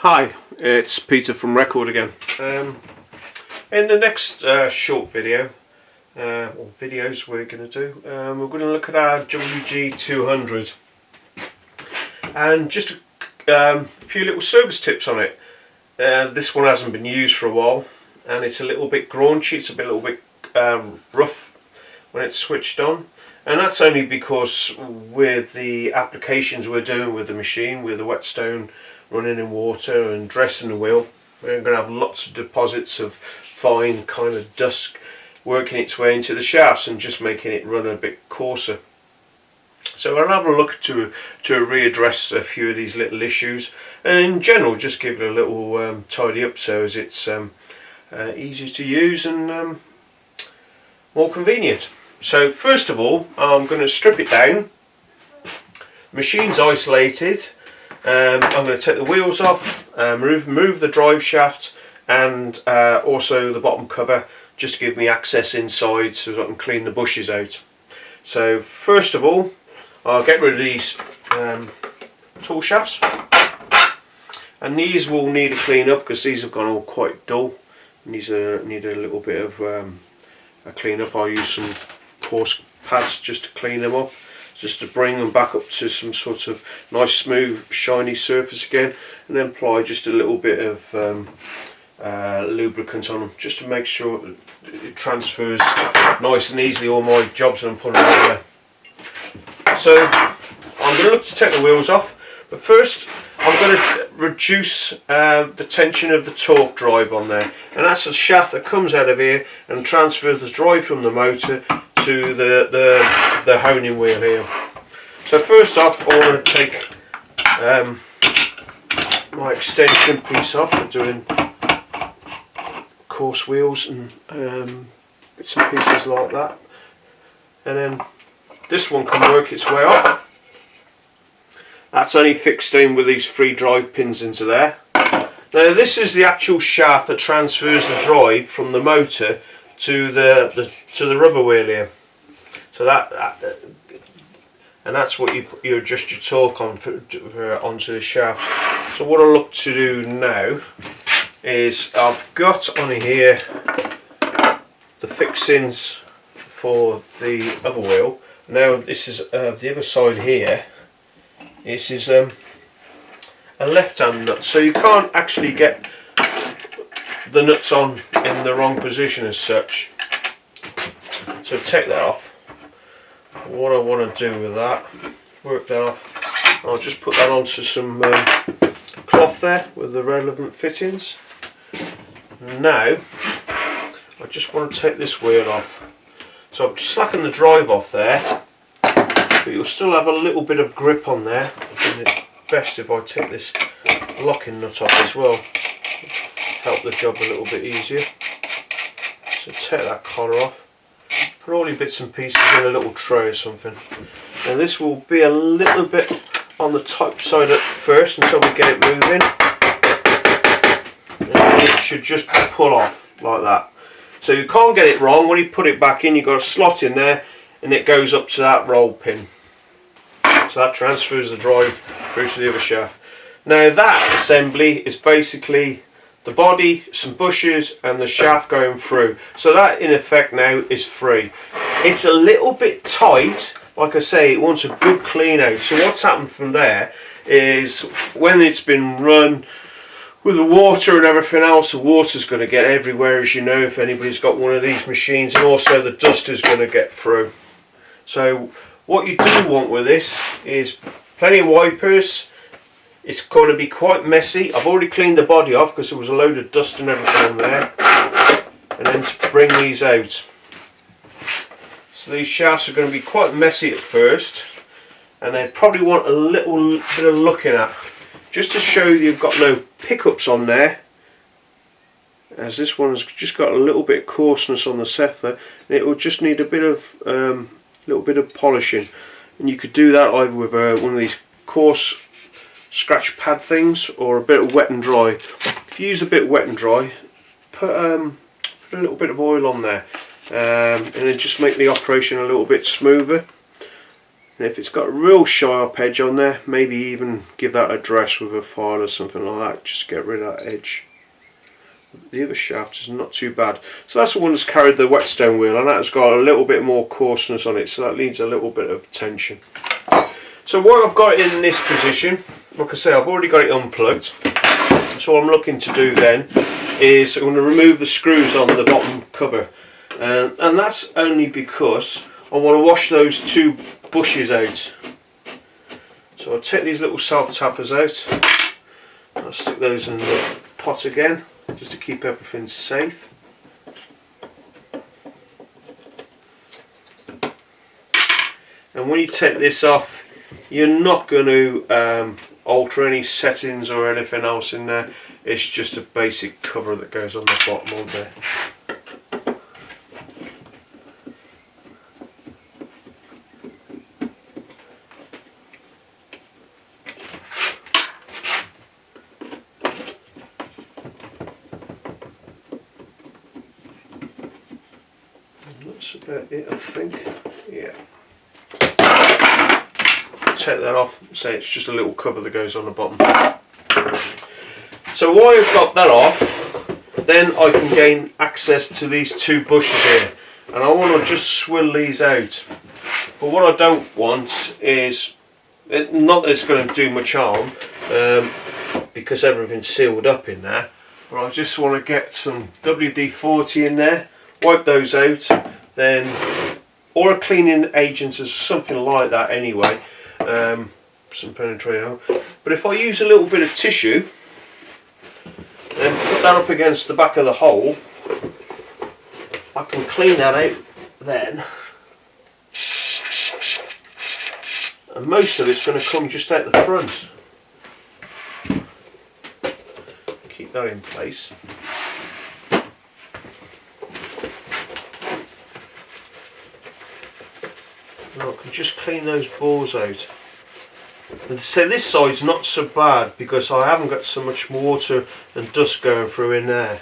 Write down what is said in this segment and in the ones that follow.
Hi, it's Peter from Record again. In the next short video, or videos we're going to do, we're going to look at our WG200 and just a few little service tips on it. This one hasn't been used for a while and it's a little bit graunchy, it's a little bit rough when it's switched on, and that's only because with the applications we're doing with the machine, with the whetstone running in water and dressing the wheel, we're going to have lots of deposits of fine kind of dust working its way into the shafts and just making it run a bit coarser. So I'll have a look to readdress a few of these little issues, and in general just give it a little tidy up so as it's easy to use and more convenient. So first of all, I'm going to strip it down. Machine's isolated. I'm going to take the wheels off, remove the drive shaft and also the bottom cover, just to give me access inside so that I can clean the bushes out. So first of all, I'll get rid of these tool shafts, and these will need a clean up because these have gone all quite dull. These need a little bit of a clean up. I'll use some coarse pads just to clean them up, just to bring them back up to some sort of nice smooth shiny surface again, and then apply just a little bit of lubricant on them just to make sure it transfers nice and easily all my jobs that I'm putting out there. So I'm going to look to take the wheels off, but first I'm going to reduce the tension of the torque drive on there, and that's a shaft that comes out of here and transfers the drive from the motor to the honing wheel here. So first off, I want to take my extension piece off for doing coarse wheels and bits and pieces like that, and then this one can work its way off. That's only fixed in with these 3 drive pins into there. Now this is the actual shaft that transfers the drive from the motor to the rubber wheel here. So that's what you adjust your torque on onto the shaft. So what I look to do now is I've got on here the fixings for the other wheel. Now this is the other side here. This is a left-hand nut, so you can't actually get the nuts on in the wrong position as such. So take that off. What I want to do with that, work that off, I'll just put that onto some cloth there with the relevant fittings. Now I just want to take this wheel off. So I'm slacking the drive off there, but you'll still have a little bit of grip on there, and it's best if I take this locking nut off as well. Help the job a little bit easier. So take that collar off. Put all your bits and pieces in a little tray or something. Now this will be a little bit on the top side at first until we get it moving. And it should just pull off like that. So you can't get it wrong. When you put it back in, you've got a slot in there and it goes up to that roll pin. So that transfers the drive through to the other shaft. Now that assembly is basically the body, some bushes and the shaft going through. So that in effect now is free. It's a little bit tight, like I say, it wants a good clean out. So what's happened from there is when it's been run with the water and everything else, the water's going to get everywhere, as you know, if anybody's got one of these machines, and also the dust is going to get through. So what you do want with this is plenty of wipers. It's going to be quite messy. I've already cleaned the body off because there was a load of dust and everything on there. And then to bring these out. So these shafts are going to be quite messy at first, and they probably want a little bit of looking at, just to show you've got no pickups on there, as this one has just got a little bit of coarseness on the sepher, and it will just need a bit of little bit of polishing. And you could do that either with one of these coarse scratch pad things or a bit of wet and dry. If you use a bit wet and dry, put a little bit of oil on there, and then just make the operation a little bit smoother. And if it's got a real sharp edge on there, maybe even give that a dress with a file or something like that, just get rid of that edge. The other shaft is not too bad. So that's the one that's carried the whetstone wheel, and that's got a little bit more coarseness on it, so that needs a little bit of tension. So what I've got it in this position, like I say, I've already got it unplugged. So what I'm looking to do then is I'm going to remove the screws on the bottom cover, and that's only because I want to wash those two bushes out. So I'll take these little self tappers out, I'll stick those in the pot again just to keep everything safe. And when you take this off, you're not going to alter any settings or anything else in there. It's just a basic cover that goes on the bottom of there. And that's about it, I think. Yeah. Take that off, say it's just a little cover that goes on the bottom. So while I've got that off, then I can gain access to these two bushes here, and I want to just swill these out. But what I don't want is, not that it's going to do much harm, because everything's sealed up in there, but I just want to get some WD-40 in there, wipe those out, then, or a cleaning agent or something like that anyway. Some penetrator. But if I use a little bit of tissue and put that up against the back of the hole, I can clean that out then, and most of it's going to come just out the front. Keep that in place. And I can just clean those bores out. And so this side's not so bad because I haven't got so much water and dust going through in there.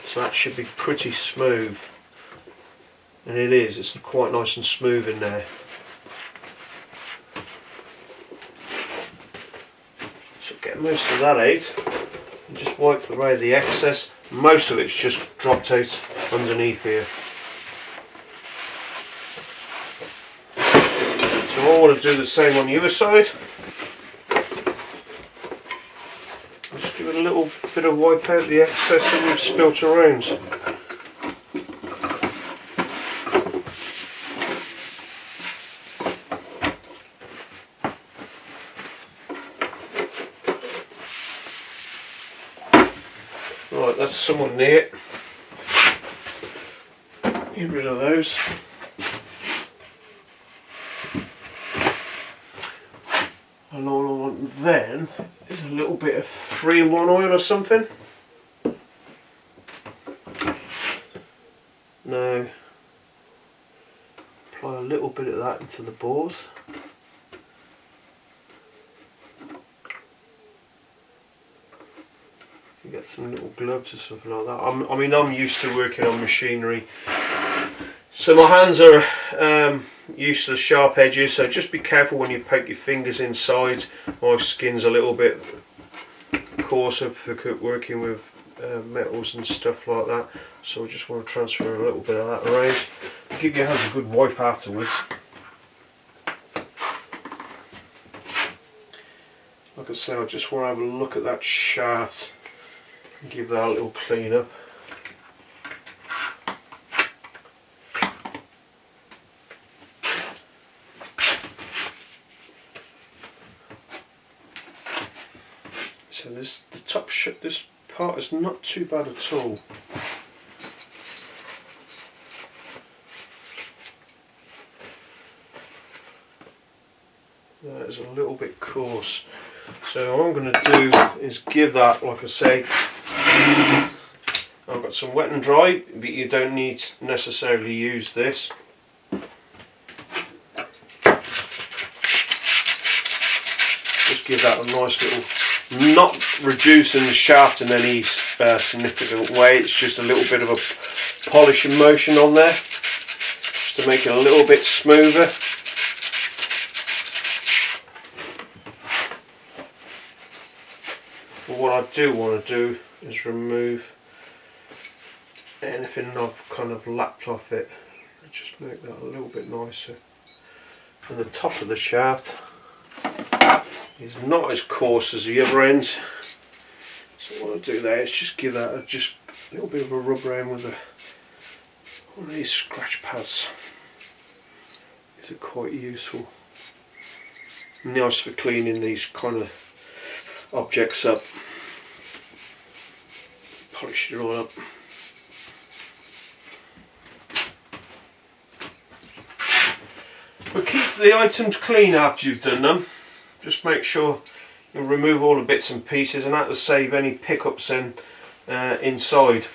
So that should be pretty smooth. And it is, it's quite nice and smooth in there. So get most of that out and just wipe away the excess. Most of it's just dropped out underneath here. So I want to do the same on the other side. Just give it a little bit of wipe out the excess that we've spilt around. Right, that's someone near. Get rid of those. And all I want then is a little bit of 3-in-1 oil or something. Now, apply a little bit of that into the bores. You get some little gloves or something like that. I mean, I'm used to working on machinery, so my hands are used to the sharp edges, so just be careful when you poke your fingers inside. My skin's a little bit coarser for working with metals and stuff like that, so I just want to transfer a little bit of that around. Give your hands a good wipe afterwards. Like I say, I just want to have a look at that shaft and give that a little clean up. So this part is not too bad at all. That is a little bit coarse. So what I'm going to do is give that, like I say, I've got some wet and dry, but you don't need to necessarily use this. Just give that a nice little, not reducing the shaft in any significant way, it's just a little bit of a polishing motion on there, just to make it a little bit smoother. what I do want to do is remove anything I've kind of lapped off it. Just make that a little bit nicer. And the top of the shaft is not as coarse as the other end. So what I do there is just give that just a little bit of a rub around with one of these scratch pads. These are quite useful. Nice for cleaning these kind of objects up. Polish it all up. But keep the items clean after you've done them. Just make sure you remove all the bits and pieces, and that will save any pickups inside.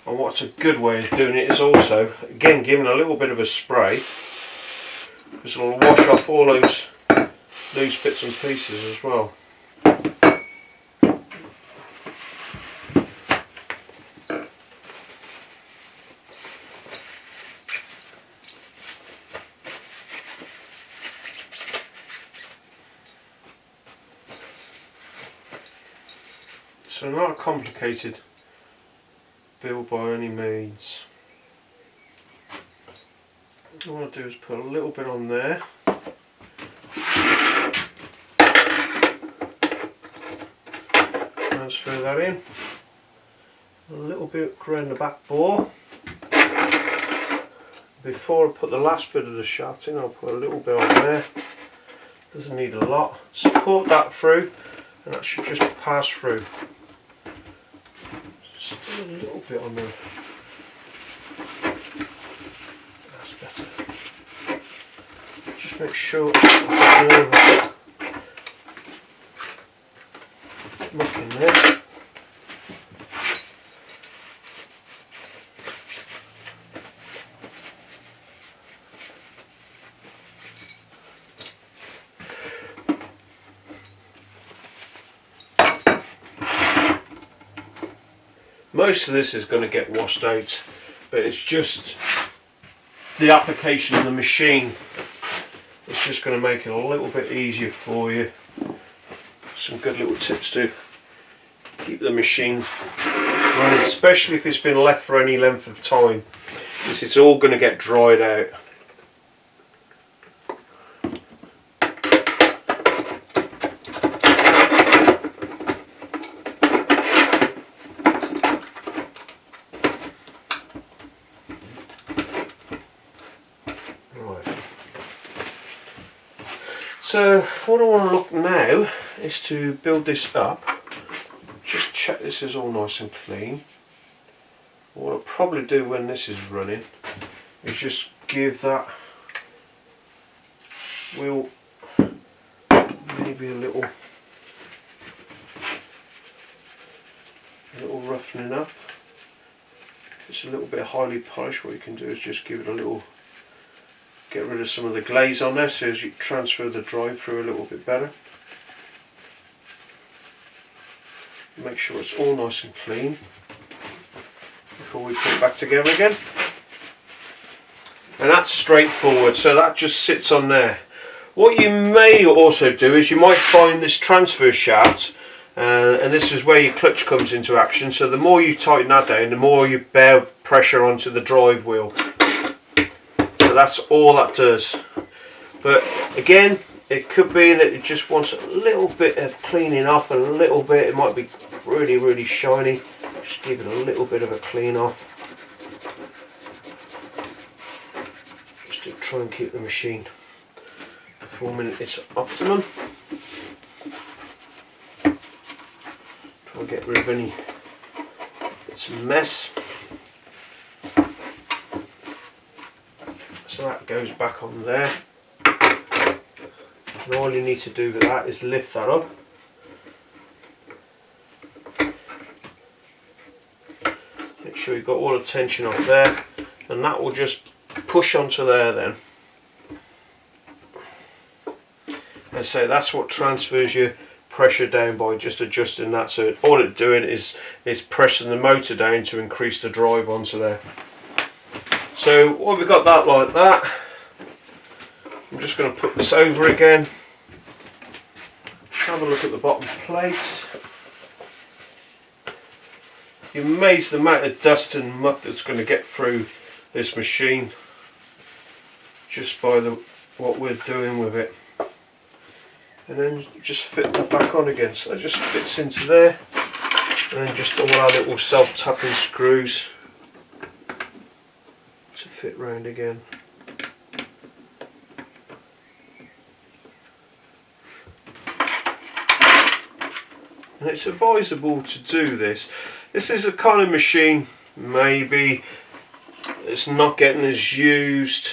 And what's a good way of doing it is also, again, giving a little bit of a spray, because it'll wash off all those loose bits and pieces as well. So not a complicated build by any means. What I want to do is put a little bit on there. Transfer that in. A little bit around the back bore. Before I put the last bit of the shaft in, I'll put a little bit on there. Doesn't need a lot. Support that through, and that should just pass through. Still a little bit on there. That's better. Just make sure I get muck in there. Most of this is going to get washed out, but it's just the application of the machine. It's just going to make it a little bit easier for you. Some good little tips to keep the machine running, especially if it's been left for any length of time, because it's all going to get dried out. So what I want to look now is to build this up. Just check this is all nice and clean. What I'll probably do when this is running is just give that wheel maybe a little roughening up. If it's a little bit highly polished, what you can do is just give it a little, get rid of some of the glaze on there so as you transfer the drive through a little bit better. Make sure it's all nice and clean before we put it back together again. And that's straightforward, so that just sits on there. What you may also do is you might find this transfer shaft, and this is where your clutch comes into action, so the more you tighten that down, the more you bear pressure onto the drive wheel. So that's all that does. But again, it could be that it just wants a little bit of cleaning off, a little bit, it might be really shiny. Just give it a little bit of a clean off. Just to try and keep the machine performing at its optimum. Try and get rid of any bits of mess. So that goes back on there. And all you need to do with that is lift that up. Make sure you've got all the tension off there, and that will just push onto there then. And so that's what transfers your pressure down by just adjusting that. So all it's doing is pressing the motor down to increase the drive onto there. So when we've got that like that, I'm just going to put this over again. Have a look at the bottom plate. You're amazed the amount of dust and muck that's going to get through this machine just by what we're doing with it. And then just fit that back on again. So that just fits into there, and then just all our little self-tapping screws to fit round again. And it's advisable to do this. This is a kind of machine maybe it's not getting as used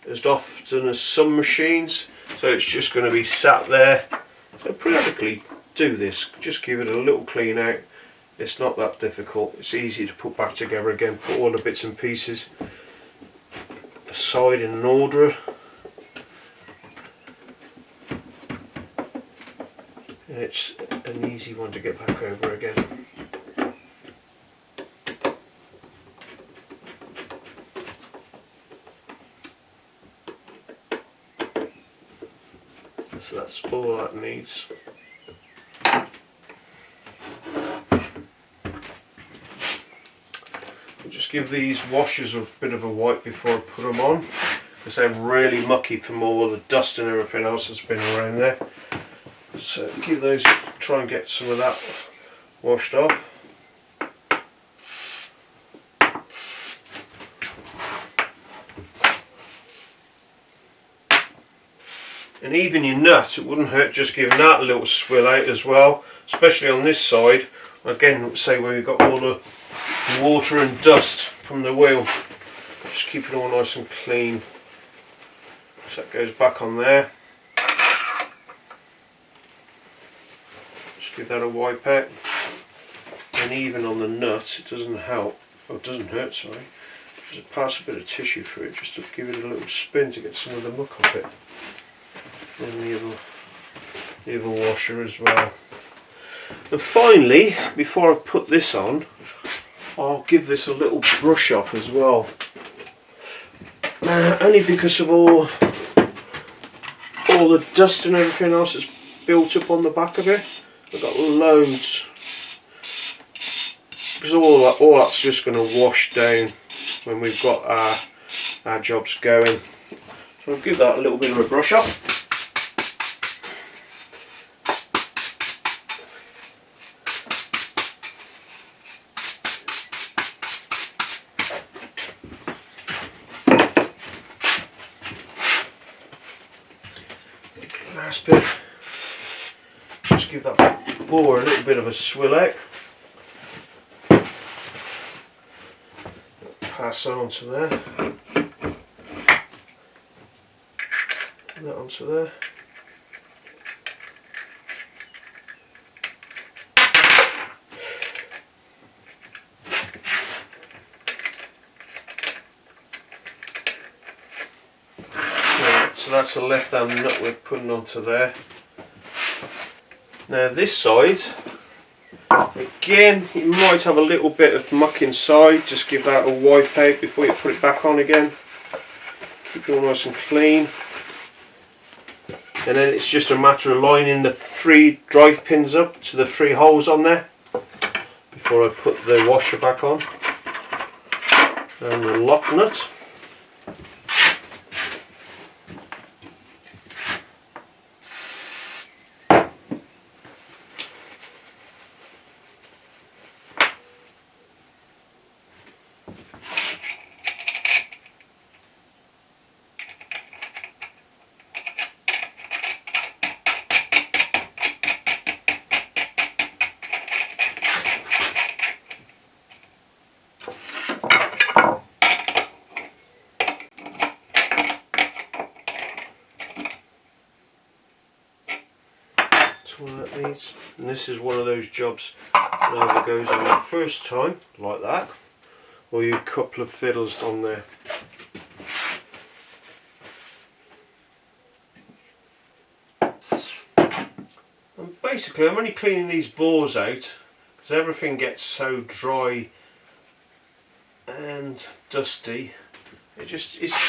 as often as some machines, so it's just going to be sat there. So periodically do this, just give it a little clean out. It's not that difficult, it's easy to put back together again, put all the bits and pieces aside in an order. And it's an easy one to get back over again. So that's all that needs. I'll just give these washers a bit of a wipe before I put them on, because they're really mucky from all the dust and everything else that's been around there. So give those, try and get some of that washed off. And even your nut, it wouldn't hurt just giving that a little swill out as well, especially on this side. Again, say where you've got all the water and dust from the wheel. Just keep it all nice and clean. So that goes back on there. Just give that a wipe out. And even on the nut, it doesn't help, or it doesn't hurt, sorry. Just pass a bit of tissue through it just to give it a little spin to get some of the muck off it. And the other washer as well. And finally, before I put this on, I'll give this a little brush off as well. Only because of all the dust and everything else that's built up on the back of it. I've got loads. Because all that's just going to wash down when we've got our jobs going. So I'll give that a little bit of a brush off. Last bit, just give that bore a little bit of a swill out. Pass that onto there, and that onto there. So that's the left hand nut we're putting onto there. Now this side, again, you might have a little bit of muck inside, just give that a wipe out before you put it back on again. Keep it all nice and clean. And then it's just a matter of lining the 3 drive pins up to the 3 holes on there before I put the washer back on. And the lock nut. What that needs. And this is one of those jobs that either goes on the first time like that, or you couple of fiddles on there. And basically I'm only cleaning these bores out because everything gets so dry and dusty. It's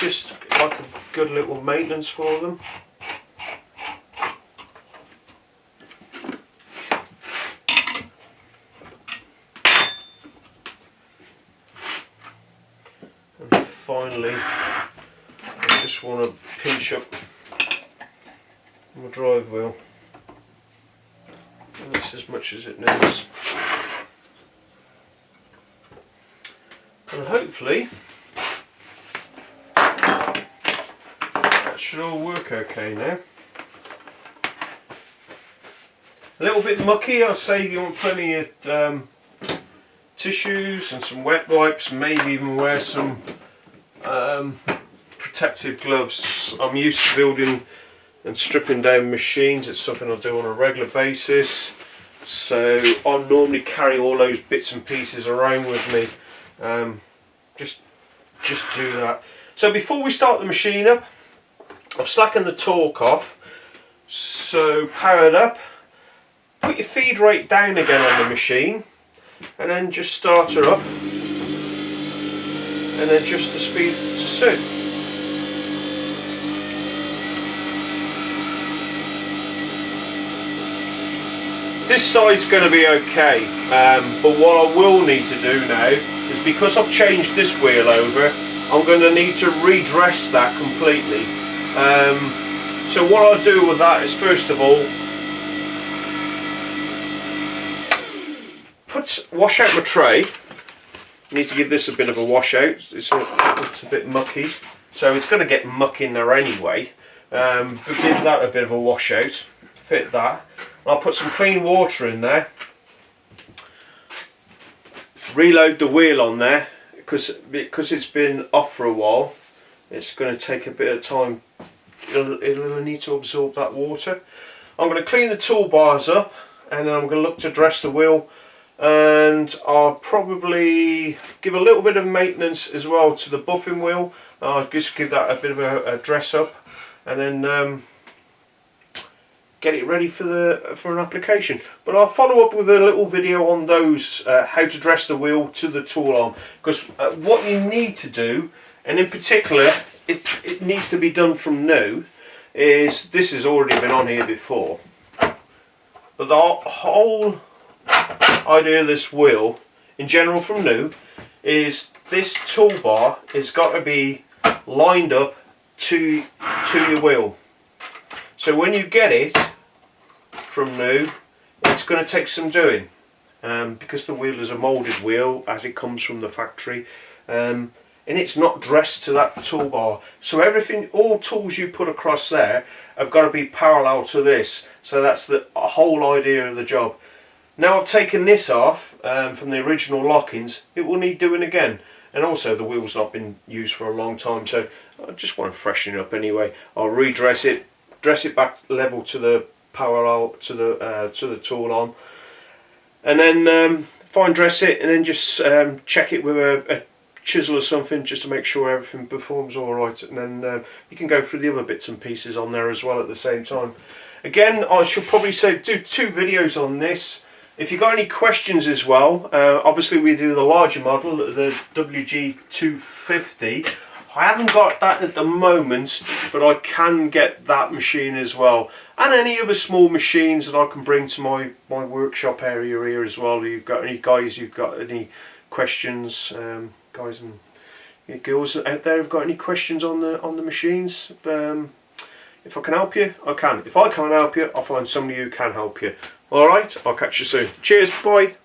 just like a good little maintenance for them. basically I just want to pinch up my drive wheel. And that's as much as it needs. And hopefully that should all work okay now. A little bit mucky, I'll say you want plenty of tissues and some wet wipes, and maybe even wear some protective gloves. I'm used to building and stripping down machines. It's something I do on a regular basis, so I normally carry all those bits and pieces around with me. Just do that. So before we start the machine up, I've slackened the torque off, so powered up. Put your feed rate down again on the machine, and then just start her up, and adjust the speed to suit. This side's going to be okay, but what I will need to do now is, because I've changed this wheel over, I'm going to need to redress that completely. So what I'll do with that is, first of all, wash out my tray. Need to give this a bit of a wash out. It's a bit mucky, so it's going to get muck in there anyway. But give that a bit of a wash out. Fit that. I'll put some clean water in there. Reload the wheel on there, because it's been off for a while. It's going to take a bit of time. It'll need to absorb that water. I'm going to clean the toolbars up, and then I'm going to look to dress the wheel. And I'll probably give a little bit of maintenance as well to the buffing wheel. I'll just give that a bit of a dress up, and then get it ready for an application. But I'll follow up with a little video on those, how to dress the wheel to the tool arm, because what you need to do, and in particular it needs to be done from new, is, this has already been on here before, but the whole idea of this wheel in general from new is this toolbar has got to be lined up to your wheel. So when you get it from new, it's going to take some doing, because the wheel is a moulded wheel as it comes from the factory, and it's not dressed to that toolbar. So everything, all tools you put across there have got to be parallel to this. So that's the whole idea of the job. Now I've taken this off from the original lockings, it will need doing again. And also the wheel's not been used for a long time, so I just want to freshen it up anyway. I'll redress it, dress it back level to the parallel to the tool arm, and then fine dress it, and then just check it with a chisel or something, just to make sure everything performs alright. And then you can go through the other bits and pieces on there as well at the same time. Again, I should probably say do 2 videos on this. If you've got any questions as well, obviously we do the larger model, the WG200. I haven't got that at the moment, but I can get that machine as well. And any other small machines that I can bring to my workshop area here as well. You've got any guys, you've got any questions, guys and girls out there have got any questions on the machines, if I can help you, I can. If I can't help you, I'll find somebody who can help you. Alright, I'll catch you soon. Cheers, bye.